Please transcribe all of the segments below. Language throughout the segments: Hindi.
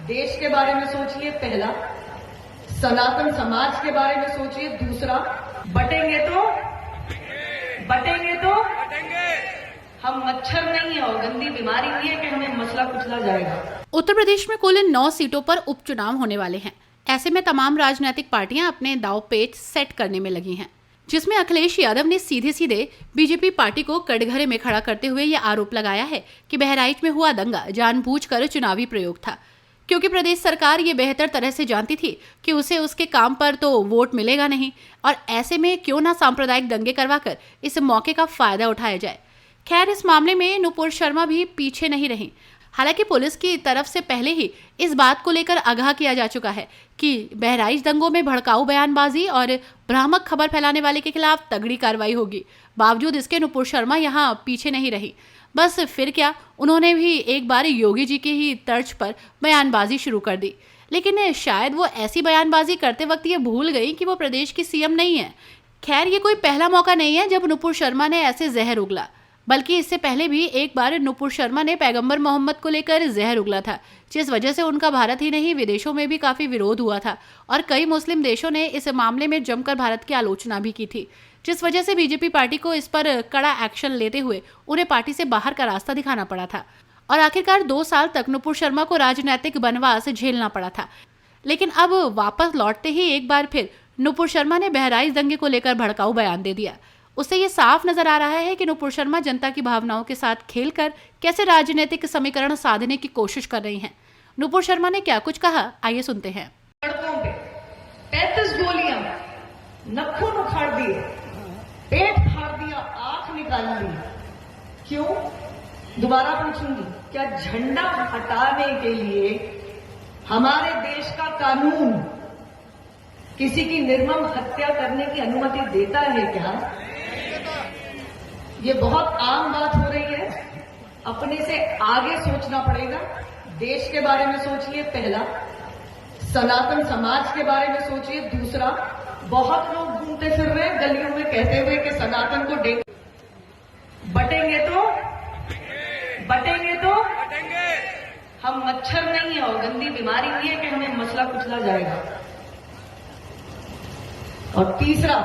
देश के बारे में सोचिए पहला, सनातन समाज के बारे में सोचिए दूसरा, बटेंगे तो हम मच्छर नहीं है और गंदी बीमारी नहीं है कि हमें मसला कुचला जाएगा। उत्तर प्रदेश में कुल 9 सीटों पर उपचुनाव होने वाले हैं। ऐसे में तमाम राजनीतिक पार्टियां अपने दांवपेच सेट करने में लगी हैं, जिसमें अखिलेश यादव ने सीधे बीजेपी पार्टी को कटघरे में खड़ा करते हुए ये आरोप लगाया है कि बहराइच में हुआ दंगा जानबूझकर चुनावी प्रयोग था, क्योंकि प्रदेश सरकार ये बेहतर तरह से जानती थी कि उसे उसके काम पर तो वोट मिलेगा नहीं, और ऐसे में क्यों ना सांप्रदायिक दंगे करवाकर इस मौके का फायदा उठाया जाए। खैर, इस मामले में नुपुर शर्मा भी पीछे नहीं रही। हालांकि पुलिस की तरफ से पहले ही इस बात को लेकर आगाह किया जा चुका है कि बहराइच दंगों में भड़काऊ बयानबाजी और भ्रामक खबर फैलाने वाले के खिलाफ तगड़ी कार्रवाई होगी। बावजूद इसके नुपुर शर्मा यहाँ पीछे नहीं रही। बस फिर क्या, उन्होंने भी एक बार योगी जी की ही तर्ज पर बयानबाजी शुरू कर दी, लेकिन शायद वो ऐसी बयानबाजी करते वक्त ये भूल गई कि वो प्रदेश की सीएम नहीं है। खैर, ये कोई पहला मौका नहीं है जब नुपुर शर्मा ने ऐसे जहर उगला, बल्कि इससे पहले भी एक बार नुपुर शर्मा ने पैगंबर मोहम्मद को लेकर जहर उगला था, जिस वजह से उनका भारत ही नहीं विदेशों में भी काफी विरोध हुआ था और कई मुस्लिम देशों ने इस मामले में जमकर भारत की आलोचना भी की थी, जिस वजह से बीजेपी पार्टी को इस पर कड़ा एक्शन लेते हुए उन्हें पार्टी से बाहर का रास्ता दिखाना पड़ा था और आखिरकार 2 साल तक नुपुर शर्मा को राजनीतिक बनवास झेलना पड़ा था। लेकिन अब वापस लौटते ही एक बार फिर नुपुर शर्मा ने बहराइच दंगे को लेकर भड़काऊ बयान दे दिया। उससे ये साफ नजर आ रहा है कि नुपुर शर्मा जनता की भावनाओं के साथ खेलकर कैसे राजनीतिक समीकरण साधने की कोशिश कर रही हैं। नुपुर शर्मा ने क्या कुछ कहा, आइए सुनते हैं। सड़कों पे 35 गोलियां, नखून उखाड़ दिए, पेट फाड़ दिया, आंख निकाल ली। क्यों? दोबारा पूछूंगी, क्या झंडा हटाने के लिए हमारे देश का कानून किसी की निर्मम हत्या करने की अनुमति देता है क्या? ये बहुत आम बात हो रही है। अपने से आगे सोचना पड़ेगा। देश के बारे में सोचिए पहला, सनातन समाज के बारे में सोचिए दूसरा। बहुत लोग घूमते फिर रहे हैं गलियों में कहते हुए कि सनातन को बटेंगे तो हम मच्छर नहीं है और गंदी बीमारी नहीं है कि हमें मसला कुचला जाएगा। और तीसरा,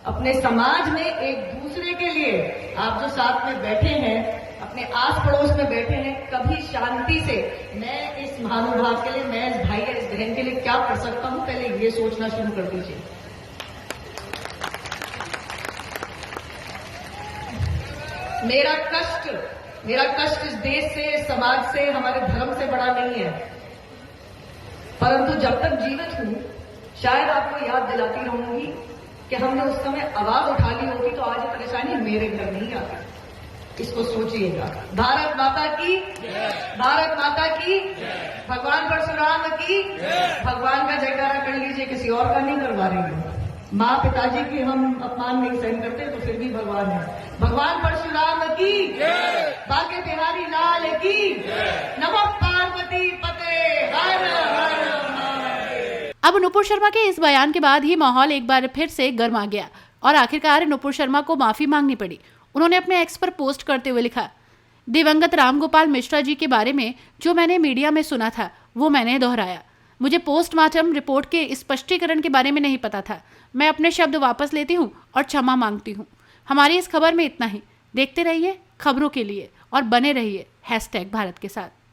अपने समाज में एक दूसरे के लिए आप जो साथ में बैठे हैं, अपने आस पड़ोस में बैठे हैं, कभी शांति से मैं इस महानुभाव के लिए, मैं इस भाई या इस बहन के लिए क्या कर सकता हूं, पहले ये सोचना शुरू कर दीजिए। मेरा कष्ट इस देश से, इस समाज से, हमारे धर्म से बड़ा नहीं है, परंतु जब तक जीवित हूं शायद आपको याद दिलाती रहूंगी कि हमने उस समय आवाज उठा ली होगी तो आज ये परेशानी मेरे घर नहीं आती। इसको सोचिएगा। भारत माता की, भारत माता की, भगवान परशुराम की। भगवान का जयकारा कर लीजिए, किसी और का नहीं करवा रही हूं। माँ पिताजी की हम अपमान नहीं सहन करते तो फिर भी भगवान है। भगवान परशुराम की, बाके बिहारी लाल की, नमः पार्वती पते हर हर। अब नुपुर शर्मा के इस बयान के बाद ही माहौल एक बार फिर से गर्म आ गया और आखिरकार नुपुर शर्मा को माफी मांगनी पड़ी। उन्होंने अपने एक्स पर पोस्ट करते हुए लिखा, दिवंगत रामगोपाल मिश्रा जी के बारे में जो मैंने मीडिया में सुना था वो मैंने दोहराया। मुझे पोस्टमार्टम रिपोर्ट के स्पष्टीकरण के बारे में नहीं पता था। मैं अपने शब्द वापस लेती हूँ और क्षमा मांगती हूँ। हमारी इस खबर में इतना ही। देखते रहिए खबरों के लिए और बने रहिए #भारत के साथ।